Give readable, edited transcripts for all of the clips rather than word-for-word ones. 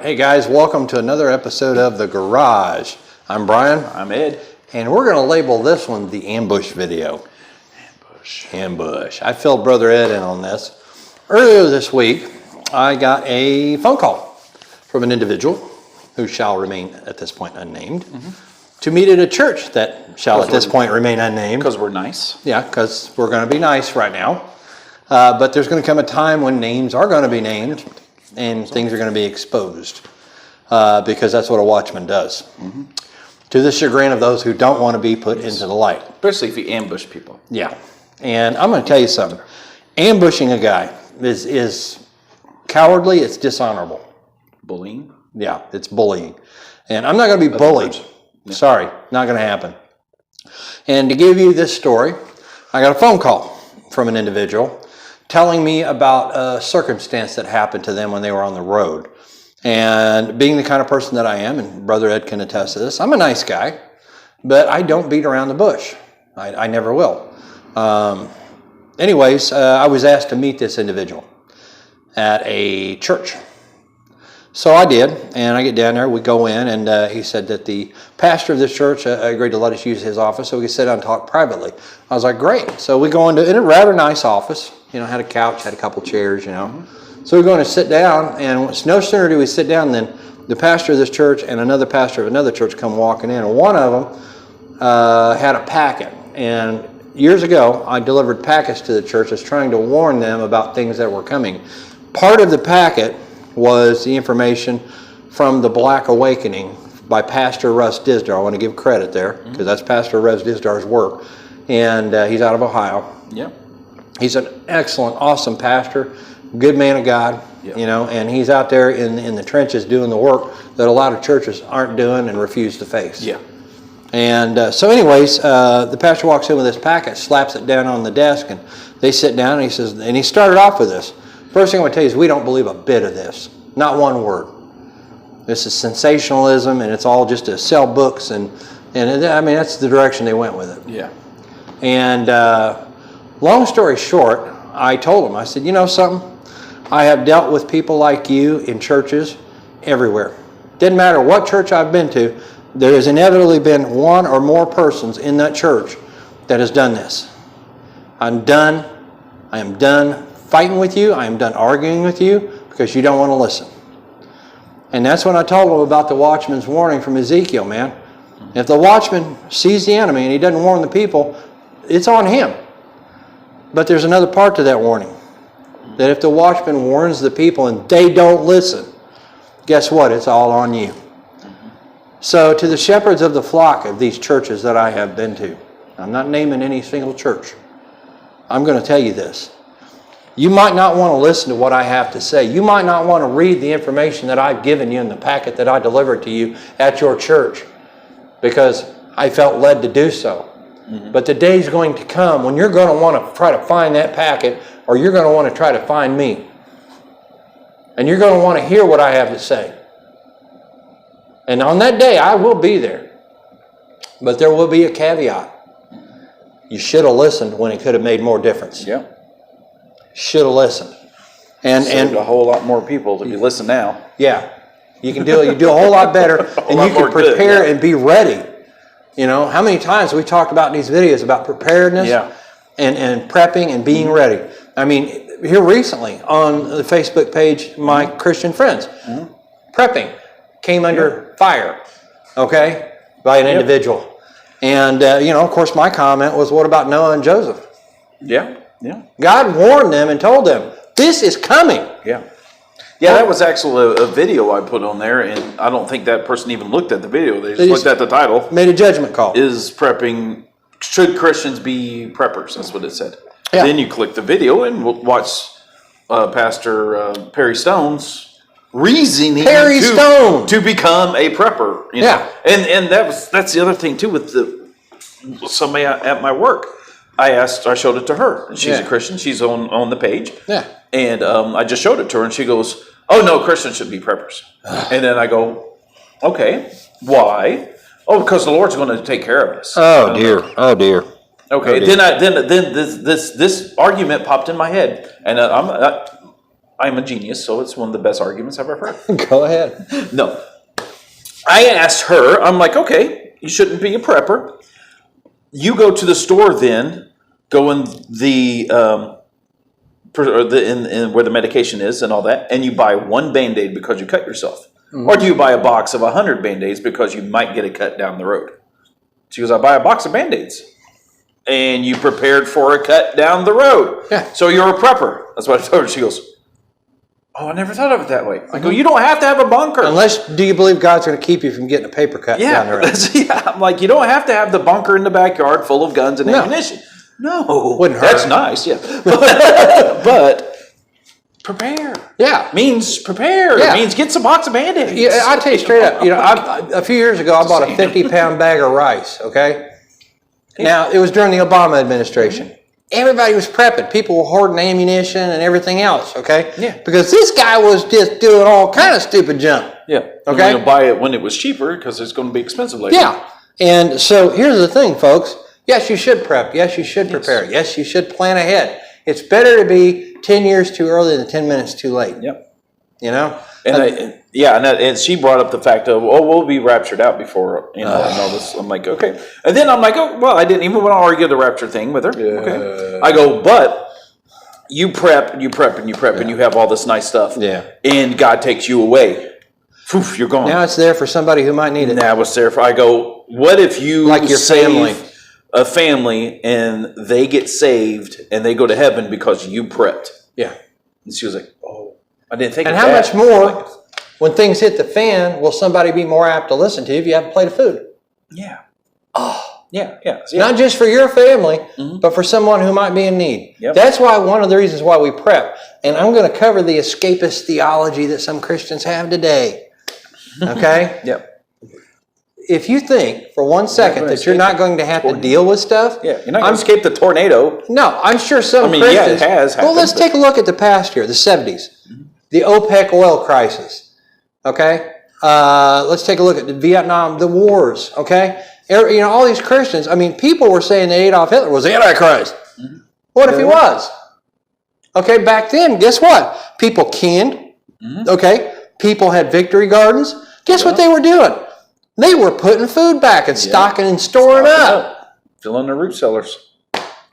Hey guys, welcome to another episode of The Garage. I'm Brian. I'm Ed. And we're going to label this one the ambush video. Ambush. I filled Brother Ed in on this. Earlier this week, I got a phone call from an individual who shall remain at this point unnamed to meet at a church that shall at this point remain unnamed. Because we're nice. Yeah, because we're going to be nice right now. But there's going to come a time when names are going to be named and things are going to be exposed because that's what a watchman does. To the chagrin of those who don't want to be put into the light. Especially if you ambush people. Yeah. And I'm going to tell you something. Ambushing a guy is cowardly. It's dishonorable. Bullying? Yeah, it's bullying. And I'm not going to be bullied. Yeah. Sorry, not going to happen. And to give you this story, I got a phone call from an individual telling me about a circumstance that happened to them when they were on the road. And being the kind of person that I am, and Brother Ed can attest to this, I'm a nice guy, but I don't beat around the bush. I never will. Anyways, I was asked to meet this individual at a church. So I did, and I get down there, we go in, and he said that the pastor of this church agreed to let us use his office so we could sit down and talk privately. I was like, great. So we go in a rather nice office, had a couch, had a couple chairs, So we're going to sit down, and no sooner do we sit down than the pastor of this church and another pastor of another church come walking in. And one of them had a packet, and years ago I delivered packets to the churches trying to warn them about things that were coming. Part of the packet was the information from the Black Awakening by Pastor Russ Dizdar. I want to give credit there because that's Pastor Russ Dizdar's work, and he's out of Ohio. Yeah. He's an excellent, awesome pastor, good man of God, and he's out there in the trenches doing the work that a lot of churches aren't doing and refuse to face. Yeah. And so anyways, the pastor walks in with this packet, slaps it down on the desk, and they sit down, and he says, and he started off with this. First thing I want to tell you is we don't believe a bit of this. Not one word. This is sensationalism, and it's all just to sell books, and I mean, that's the direction they went with it. Yeah. And long story short, I told him, I said, you know something? I have dealt with people like you in churches everywhere. Didn't matter what church I've been to, there has inevitably been one or more persons in that church that has done this. I'm done. I am done fighting with you. I am done arguing with you because you don't want to listen. And that's when I told him about the watchman's warning from Ezekiel, man. If the watchman sees the enemy and he doesn't warn the people, it's on him. But there's another part to that warning. That if the watchman warns the people and they don't listen, guess what? It's all on you. So to the shepherds of the flock of these churches that I have been to, I'm not naming any single church. I'm going to tell you this. You might not want to listen to what I have to say. You might not want to read the information that I've given you in the packet that I delivered to you at your church because I felt led to do so. But the day's going to come when you're going to want to try to find that packet or you're going to want to try to find me. And you're going to want to hear what I have to say. And on that day, I will be there. But there will be a caveat. You should have listened when it could have made more difference. Yeah. Should have listened. And a whole lot more people to be listening now. Yeah. You can do a whole lot better and you can prepare and be ready. How many times we talked about in these videos about preparedness and prepping and being ready. I mean, here recently on the Facebook page, my Christian friends, prepping came under fire, by an individual. And, of course, my comment was, what about Noah and Joseph? Yeah, yeah. God warned them and told them, this is coming. Yeah. Yeah, that was actually a video I put on there, and I don't think that person even looked at the video. They just looked at the title. Made a judgment call. Should Christians be preppers? That's what it said. Yeah. Then you click the video and we'll watch Pastor Perry Stone's reasoning to become a prepper. Yeah. And that's the other thing, too, with somebody at my work. I showed it to her. And she's a Christian. She's on the page. Yeah. And I just showed it to her, and she goes, oh, no, Christians should be preppers. And then I go, okay, why? Oh, because the Lord's going to take care of us. Oh, dear. Oh, dear. Okay, then this argument popped in my head, and I I'm a genius, so it's one of the best arguments I've ever heard. Go ahead. No. I asked her, I'm like, okay, you shouldn't be a prepper. You go to the store then, go in where the medication is and all that, and you buy one Band-Aid because you cut yourself. Mm-hmm. Or do you buy a box of 100 Band-Aids because you might get a cut down the road? She goes, I buy a box of Band-Aids. And you prepared for a cut down the road. Yeah. So you're a prepper. That's what I told her. She goes, oh, I never thought of it that way. I go, you don't have to have a bunker. Unless, do you believe God's going to keep you from getting a paper cut down the road? Yeah, I'm like, you don't have to have the bunker in the backyard full of guns and ammunition. No. Wouldn't hurt. That's nice, yeah. But prepare. Yeah. Means prepare. Yeah. It means get some box of Band-Aids. Yeah, I'll tell you straight up. A few years ago, I bought a 50-pound bag of rice, okay? Now, it was during the Obama administration. Everybody was prepping. People were hoarding ammunition and everything else, okay? Yeah. Because this guy was just doing all kind of stupid junk. Yeah. Okay. You'll buy it when it was cheaper because it's going to be expensive later. Yeah. And so here's the thing, folks. Yes, you should prep. Yes, you should prepare. Yes, you should plan ahead. It's better to be 10 years too early than 10 minutes too late. Yep. You know? And she brought up the fact of, we'll be raptured out before, and all this. I'm like, okay. And then I'm like, oh, well, I didn't even want to argue the rapture thing with her. Yeah. Okay. I go, but you prep, and you have all this nice stuff. Yeah. And God takes you away. Poof, you're gone. Now it's there for somebody who might need it. Now it's there for, I go, what if you like your family. A family and they get saved and they go to heaven because you prepped? Yeah. And she was like, oh, I didn't think and of how that. much more, when things hit the fan, will somebody be more apt to listen to if you have a plate of food? Yeah. Oh. Yeah. Not just for your family, but for someone who might be in need. Yep. That's why one of the reasons why we prep. And I'm going to cover the escapist theology that some Christians have today. Okay? Yep. If you think for 1 second that you're not going to have to deal with stuff, yeah, you're not going to escape the tornado. No, I'm sure some Christians. Yeah, it has happened. Well, let's take a look at the past year, the 70s, the OPEC oil crisis. Okay, let's take a look at the Vietnam, the wars. Okay, all these Christians. I mean, people were saying that Adolf Hitler was the Antichrist. What if he was? Okay, back then, guess what? People canned. Okay, people had victory gardens. Guess what they were doing? They were putting food back and stocking and storing up. Filling their root cellars.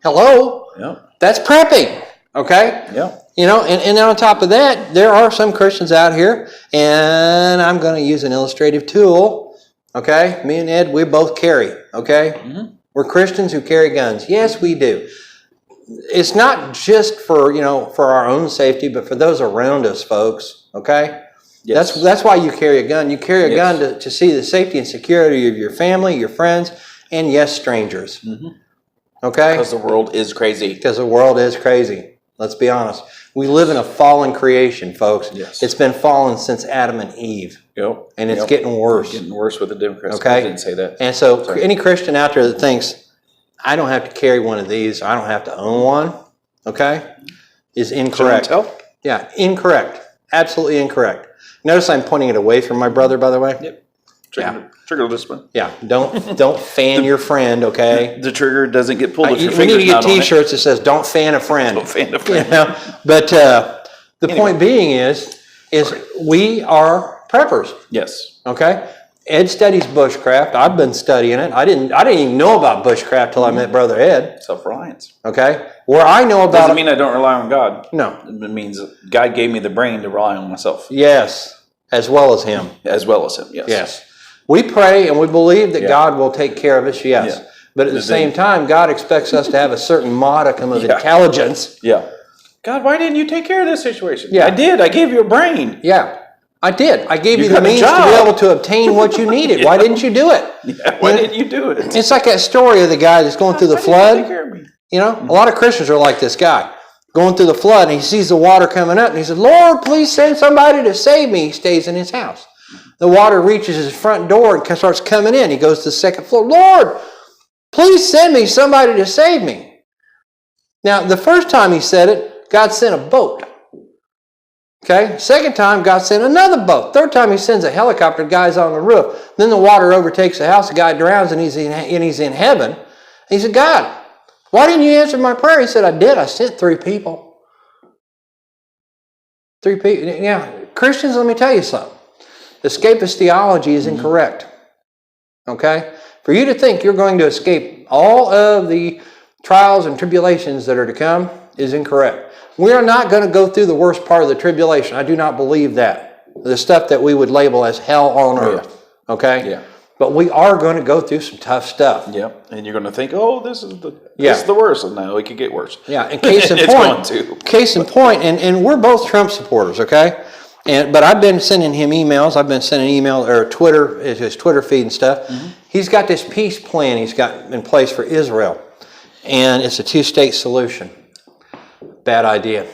Hello? Yeah. That's prepping. Okay? Yeah. And then on top of that, there are some Christians out here, and I'm going to use an illustrative tool. Okay? Me and Ed, we both carry. Okay? We're Christians who carry guns. Yes, we do. It's not just for, for our own safety, but for those around us, folks. Okay? Yes. That's why you carry a gun. You carry a gun to see the safety and security of your family, your friends, and yes, strangers. Okay? Because the world is crazy. Because the world is crazy. Let's be honest. We live in a fallen creation, folks. Yes. It's been fallen since Adam and Eve. Yep. And it's getting worse. Getting worse with the Democrats. Okay? I didn't say that. And so any Christian out there that thinks, I don't have to carry one of these, I don't have to own one, okay, is incorrect. Should I tell? Yeah, incorrect. Absolutely incorrect. Notice I'm pointing it away from my brother, by the way. Yep. Trigger discipline. Yeah. Don't fan your friend, okay? The trigger doesn't get pulled if your we finger's need to get not on it. T-shirts that says "Don't fan a friend." Don't fan a friend. But the point being is we are preppers. Yes. Okay. Ed studies bushcraft. I've been studying it. I didn't even know about bushcraft till I met Brother Ed. Self-reliance. Okay. Where I know about doesn't mean I don't rely on God. No. It means God gave me the brain to rely on myself. Yes, as well as Him. As well as Him. Yes. Yes. We pray and we believe that God will take care of us. Yes. Yeah. But at the same time, God expects us to have a certain modicum of Yeah. intelligence. Yeah. God, why didn't you take care of this situation? Yeah. I did. I gave you a brain. Yeah. I did. I gave you the got a means to job. be able to obtain what you needed. Why didn't you do it? Yeah, why didn't you do it? It's like that story of the guy that's going through the Why didn't you flood. take care of me? A lot of Christians are like this guy. Going through the flood, and he sees the water coming up, and he says, Lord, please send somebody to save me. He stays in his house. The water reaches his front door and starts coming in. He goes to the second floor. Lord, please send me somebody to save me. Now, the first time he said it, God sent a boat. Okay? Second time, God sent another boat. Third time, He sends a helicopter. The guy's on the roof. Then the water overtakes the house. The guy drowns, and he's in heaven. And he said, God, why didn't you answer my prayer? He said, I did. I sent 3 people. 3 people. Yeah, Christians, let me tell you something. Escapist theology is incorrect. Okay? For you to think you're going to escape all of the trials and tribulations that are to come is incorrect. We are not going to go through the worst part of the tribulation. I do not believe that. The stuff that we would label as hell on earth. Okay? Yeah. But we are going to go through some tough stuff. Yep. And you're going to think, oh, this is the worst. And no, it could get worse. Yeah. And case in It's point, going to. Case in point, and we're both Trump supporters, okay? But I've been sending him emails. I've been sending email or Twitter, his Twitter feed and stuff. He's got this peace plan he's got in place for Israel, and it's a 2-state solution. Bad idea.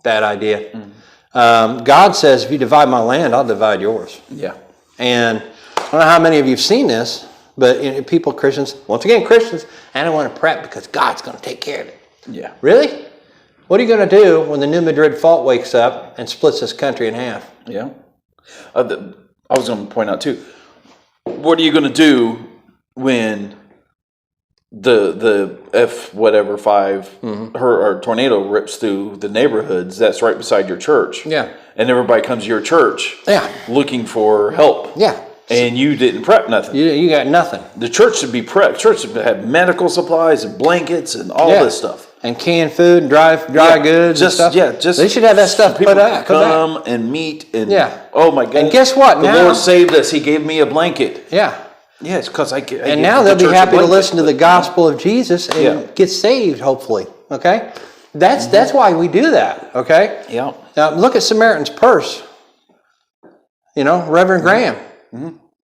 Bad idea. God says, if you divide my land, I'll divide yours. Yeah. And I don't know how many of you have seen this, but people, Christians, once again, Christians, I don't want to prep because God's going to take care of it. Yeah. Really? What are you going to do when the New Madrid fault wakes up and splits this country in half? Yeah. I was going to point out too. What are you going to do when the F5 or tornado rips through the neighborhoods that's right beside your church? Yeah. And everybody comes to your church. Yeah. Looking for help. Yeah. And you didn't prep nothing. You got nothing. The church should be prepped. Church should have medical supplies and blankets and all this stuff. And canned food and dry goods and stuff. Yeah, just they should have that stuff people put out. come and meet and oh my God. And guess what? The Lord saved us. He gave me a blanket. Yeah. Yeah, it's because I get. And now they'll be happy to listen to the gospel of Jesus and get saved, hopefully. Okay? That's why we do that. Okay? Yeah. Now look at Samaritan's Purse. You know, Reverend Graham.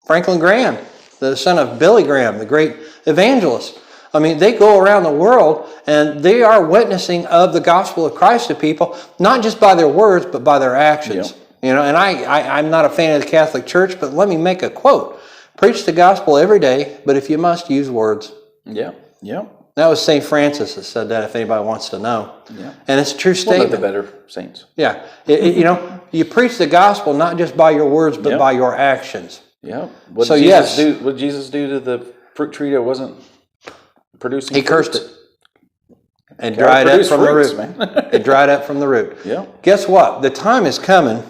Franklin Graham, the son of Billy Graham, the great evangelist. I mean, they go around the world and they are witnessing of the gospel of Christ to people, not just by their words, but by their actions. You know, and I'm not a fan of the Catholic Church, but let me make a quote. Preach the gospel every day, but if you must, use words. Yeah, yeah. That was St. Francis that said that, if anybody wants to know. Yeah. And it's a true statement. One of the better saints. Yeah. You know, you preach the gospel not just by your words, but by your actions. Yeah. What did Jesus do to the fruit tree that wasn't producing He fruit? cursed it. And dried up from the root. It dried up from the root. Yeah. Guess what? The time is coming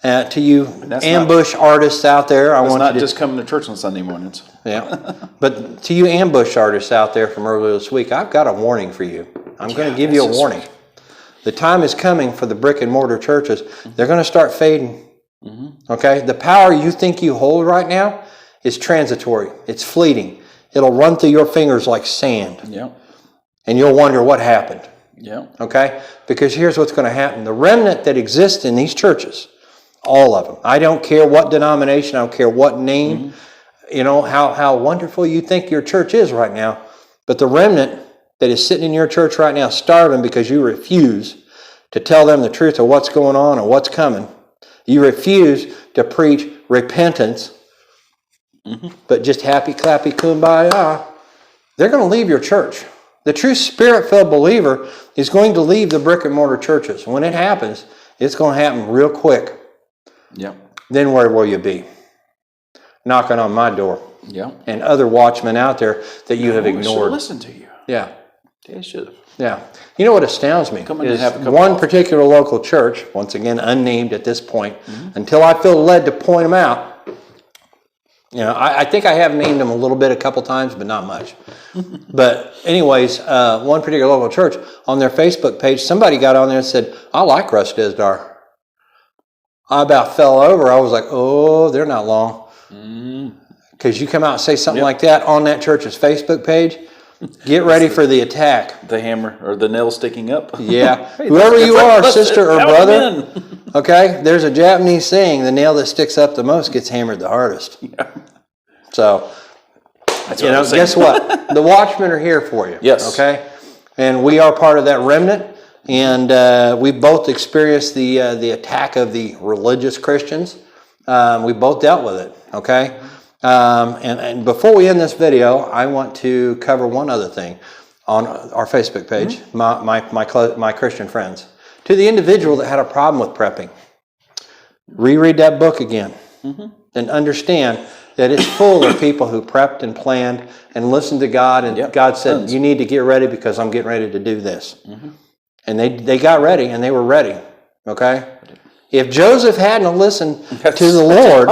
to you ambush artists out there. It's not just coming to church on Sunday mornings. Yeah. But to you ambush artists out there from earlier this week, I've got a warning for you. I'm going to give you a warning. The time is coming for the brick and mortar churches. They're going to start fading. Okay? The power you think you hold right now is transitory. It's fleeting. It'll run through your fingers like sand. Yeah. And you'll wonder what happened. Yeah. Okay? Because here's what's going to happen. The remnant that exists in these churches, all of them, I don't care what denomination, I don't care what name, you know, how wonderful you think your church is right now, but the remnant that is sitting in your church right now starving because you refuse to tell them the truth of what's going on and what's coming. You refuse to preach repentance, but just happy, clappy, kumbaya. They're going to leave your church. The true Spirit-filled believer is going to leave the brick and mortar churches. When it happens, it's going to happen real quick. Yeah. Then where will you be? Knocking on my door. Yeah. And other watchmen out there that you have I should ignored. listen to you. Yeah. They should have. Yeah. You know what astounds me Come in is and have a cup of one coffee. particular local church, once again unnamed at this point, until I feel led to point them out. You know, I think I have named them a little bit a couple times, but not much. But anyways, one particular local church, on their Facebook page, somebody got on there and said, I like Russ Dizdar. I about fell over. I was like, oh, they're not long. Because you come out and say something like that on that church's Facebook page, get ready for the attack. The hammer or the nail sticking up. Yeah. Hey, Whoever you are, that's sister or count brother, them in. okay, there's a Japanese saying, the nail that sticks up the most gets hammered the hardest. Yeah. So, That's you what know, I'm saying. guess what? The watchmen are here for you. Yes. Okay? And we are part of that remnant. And we both experienced the attack of the religious Christians. We both dealt with it. Okay? And before we end this video, I want to cover one other thing on our Facebook page, my Christian friends. To the individual that had a problem with prepping, reread that book again and understand that it's full of people who prepped and planned and listened to God, and God said, you need to get ready because I'm getting ready to do this. And they got ready, and they were ready. Okay? If Joseph hadn't listened to the Lord,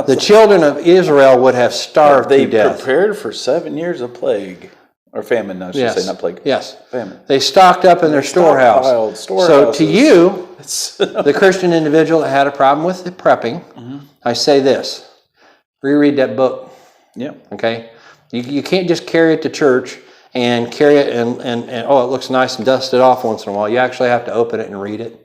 the children of Israel would have starved They to death. prepared for 7 years of plague. Or famine, I should say, not plague. Yes. Famine. They stocked up in their storehouse. So to you, the Christian individual that had a problem with the prepping, I say this. Reread that book. Yeah. Okay? You can't just carry it to church and carry it and oh, it looks nice and dust it off once in a while. You actually have to open it and read it.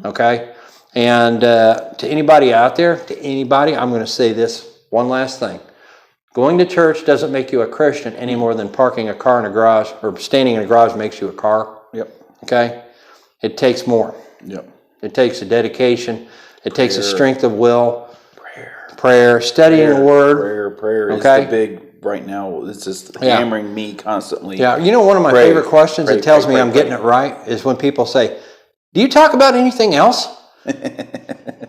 Okay? And to anybody out there, I'm going to say this one last thing. Going to church doesn't make you a Christian any more than parking a car in a garage or standing in a garage makes you a car. Yep. Okay? It takes more. Yep. It takes a dedication. It takes a strength of will. Prayer. Studying the Word. Prayer is the big, right now, it's just hammering me constantly. Yeah. You know, one of my favorite questions that tells me I'm getting it right is when people say, do you talk about anything else?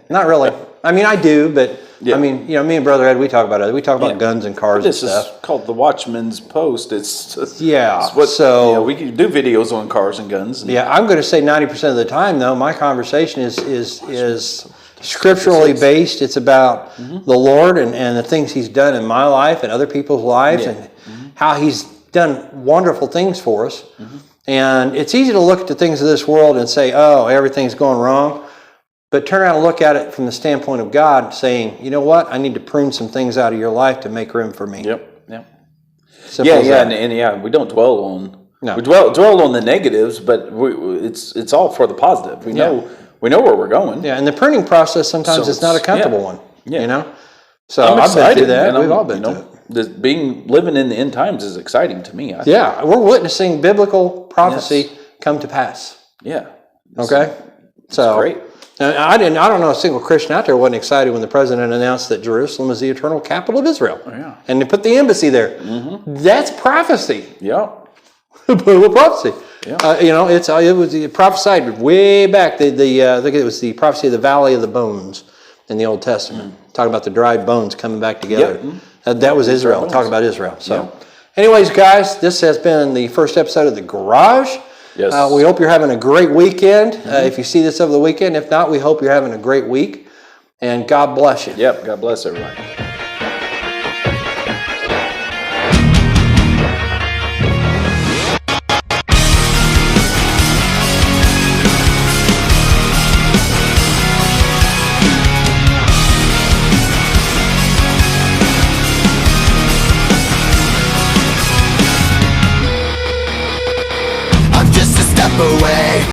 Not really. I mean, I do, but I mean, you know, me and Brother Ed, we talk about it. We talk about guns and cars and stuff. This is called the Watchman's Post. It's just, so we can do videos on cars and guns. And I'm going to say 90% of the time, though, my conversation is scripturally based. It's about the Lord and the things He's done in my life and other people's lives and how He's done wonderful things for us. And it's easy to look at the things of this world and say, oh, everything's going wrong. But turn around and look at it from the standpoint of God, saying, you know what? I need to prune some things out of your life to make room for me. Yep. Simple as that. And we don't dwell on. No. We dwell on the negatives, but it's all for the positive. We know where we're going. Yeah, and the pruning process sometimes is not a comfortable one. Yeah. You know, so I've been through that. We've all been through it. Living in the end times is exciting to me. We're witnessing biblical prophecy come to pass. Yeah. Okay. So great. I don't know a single Christian out there wasn't excited when the president announced that Jerusalem is the eternal capital of Israel. Oh, yeah. And they put the embassy there. That's prophecy. Yeah. Biblical prophecy. Yeah. You know, it was prophesied way back. I think it was the prophecy of the Valley of the Bones in the Old Testament, talking about the dried bones coming back together. That was Israel, talking about Israel. So, anyways, guys, this has been the first episode of The Garage. Yes. We hope you're having a great weekend. If you see this over the weekend, if not, we hope you're having a great week. And God bless you. Yep. God bless everyone. Away.